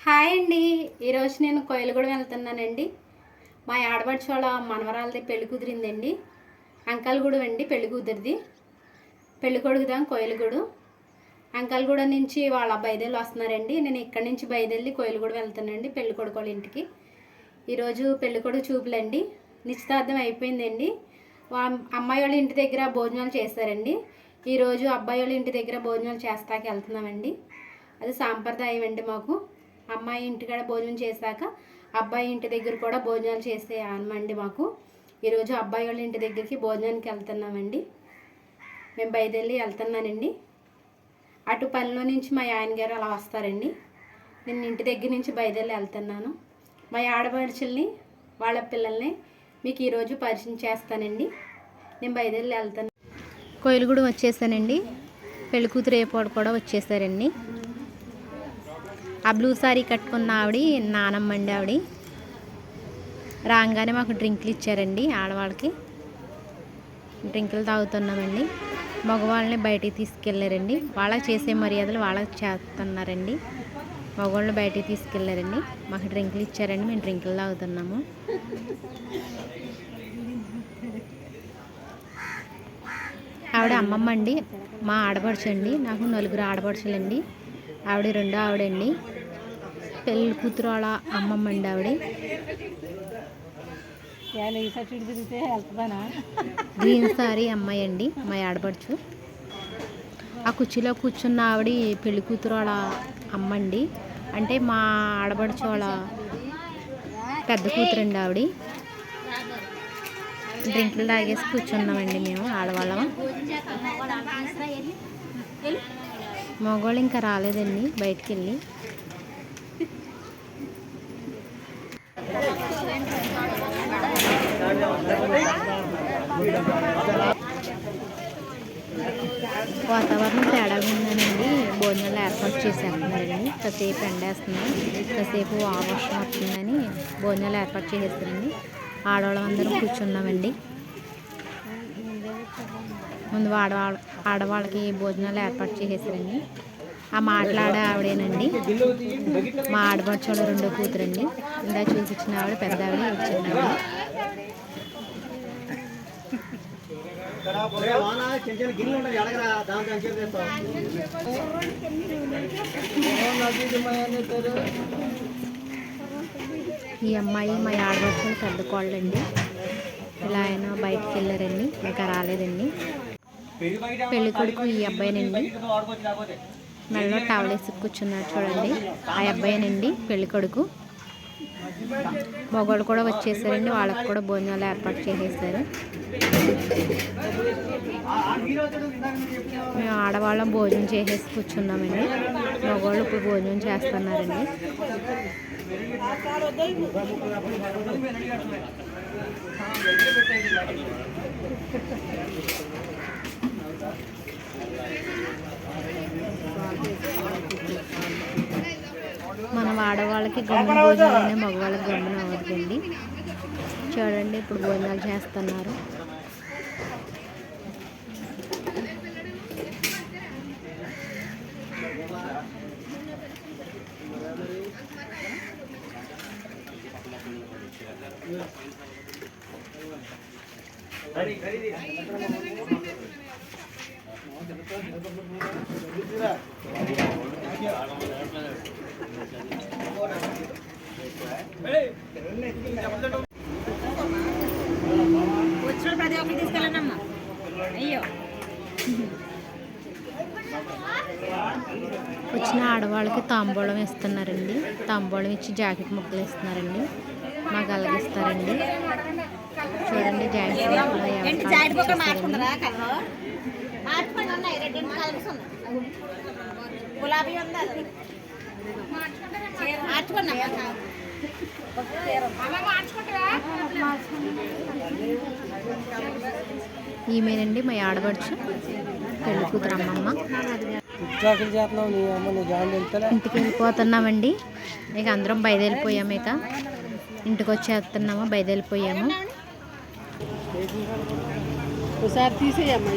Hi అండి. ఈరోజు నేను కోయిలగూడెం వెళ్తున్నానండి. మా ఆడపడుచు వాళ్ళ మనవరాలది పెళ్లి కుదిరిందండి. అంకల్గూడెం అండి పెళ్లి కుదిరిది. పెళ్లి కొడుకుదాం కోయిలగూడు. అంకల్గూడెం నుంచి వాళ్ళ బయదేళ్ళు వస్తున్నారండి. నేను ఇక్కడి నుంచి బయదేళ్ళి కోయిలగూడెం వెళ్తానండి పెళ్లి కొడుకు వాళ్ళ ఇంటికి. ఈరోజు పెళ్లి కొడుకు చూపులండి. నిశ్చితార్థం అయిపోయిందండి. అమ్మాయి వాళ్ళ ఇంటి దగ్గర భోజనాలు చేస్తారండి. ఈరోజు అబ్బాయి వాళ్ళ ఇంటి దగ్గర భోజనాలు చేస్తాకి వెళ్తున్నామండి. అది సాంప్రదాయం అండి. మాకు అమ్మాయి ఇంటికాడ భోజనం చేశాక అబ్బాయి ఇంటి దగ్గర కూడా భోజనాలు చేసే అనమండి మాకు. ఈరోజు అబ్బాయి వాళ్ళ ఇంటి దగ్గరికి భోజనానికి వెళ్తున్నామండి. మేము బయలుదేరి వెళ్తున్నానండి. అటు పనిలో నుంచి మా ఆయన గారు అలా వస్తారండి. నేను ఇంటి దగ్గర నుంచి బయలుదేరి వెళ్తున్నాను. మా ఆడపడుచుల్ని వాళ్ళ పిల్లల్ని మీకు ఈరోజు పరిచయం చేస్తానండి. నేను బయలుదేరి వెళ్తాను. కోయిలగూడెం వచ్చేసానండి. పెళ్లి కూతురు ఏపాడు కూడా వచ్చేసారండి. ఆ బ్లూ సారీ కట్టుకున్న ఆవిడ నానమ్మ అండి. ఆవిడ రాగానే మాకు డ్రింకులు ఇచ్చారండి. ఆడవాళ్ళకి డ్రింకులు తాగుతున్నామండి. మగవాళ్ళని బయటికి తీసుకెళ్ళారండి. వాళ్ళకి చేసే మర్యాదలు వాళ్ళకి చేస్తున్నారండి. మగవాళ్ళని బయటికి తీసుకెళ్ళారండి. మాకు డ్రింకులు ఇచ్చారండి. మేము డ్రింకులు తాగుతున్నాము. ఆవిడ అమ్మమ్మ అండి. మా ఆడపడుచు అండి. నాకు 4 ఆడపడుచులండి. ఆవిడ రెండో ఆవిడండి. పెళ్ళి కూతురు వాళ్ళ అమ్మమ్మ అండి. ఆవిడ గ్రీన్ సారీ అమ్మాయి అండి మా ఆడపడుచు. ఆ కుర్చీలో కూర్చున్న ఆవిడ పెళ్లి కూతురు వాళ్ళ అమ్మ అండి. అంటే మా ఆడపడుచు వాళ్ళ పెద్ద కూతురు అండి. ఆవిడ డ్రింకులు తాగేసి కూర్చున్నామండి మేము ఆడవాళ్ళం. మగవాళ్ళు ఇంకా రాలేదండి బయటికి వెళ్ళి. వాతావరణం తేడాగా ఉందనండి. భోజనాలు ఏర్పాటు చేసేస్తున్నారండి. కాసేపు ఎండేస్తుంది, కాసేపు వర్షం వస్తుందని భోజనాలు ఏర్పాటు చేసేస్తారండి. ఆడవాళ్ళందరం కూర్చున్నామండి. ముందు ఆడవాళ్ళకి భోజనాలు ఏర్పాటు చేసేసారండి. ఆ మాట్లాడే ఆవిడేనండి మా ఆడపడుచోళ్ళ రెండో కూతురండి. ఇందా చూపించిన ఆవిడ పెద్ద ఆవిడ చిన్న ఆవిడ. ఈ అమ్మాయి మా ఆడపడుచోళ్ళ పెద్ద కోళ్ళండి. ఇలా ఆయన బయటికి వెళ్ళారండి. ఇంకా రాలేదండి. పెళ్లి కొడుకు ఈ అబ్బాయినండి. మెడలో టవల్ వేసి కూర్చున్నాడు చూడండి. ఆ అబ్బాయినండి పెళ్లి కొడుకు. మగవాళ్ళు కూడా వచ్చేసారండి. వాళ్ళకు కూడా భోజనాలు ఏర్పాటు చేసేసారు. మేము ఆడవాళ్ళం భోజనం చేసేసి కూర్చున్నామండి. మగవాళ్ళు ఇప్పుడు భోజనం చేస్తున్నారండి. మనం ఆడవాళ్ళకి గమ్మున భోజనాలనే మగవాళ్ళకి గమ్మున అవ్వదండి. చూడండి ఇప్పుడు భోజనాలు చేస్తున్నారు. వచ్చిన ఆడవాళ్ళకి తాంబూలం ఇస్తున్నారండి. తాంబూలం ఇచ్చి జాకెట్ ముక్కలు ఇస్తున్నారండి. మాకు అలాగిస్తారండి. చూడండి జాకెట్ ఈమెనండి మా ఆడపడుచు పెళ్లి కూతురు అమ్మమ్మ. ఇంటికి వెళ్ళిపోతున్నామండి. ఇక అందరం బయలుదేరిపోయాము. ఇక ఇంటికి వచ్చేస్తున్నాము. బయలుదేరిపోయాము. ఒకసారి తీసేయమ్మా.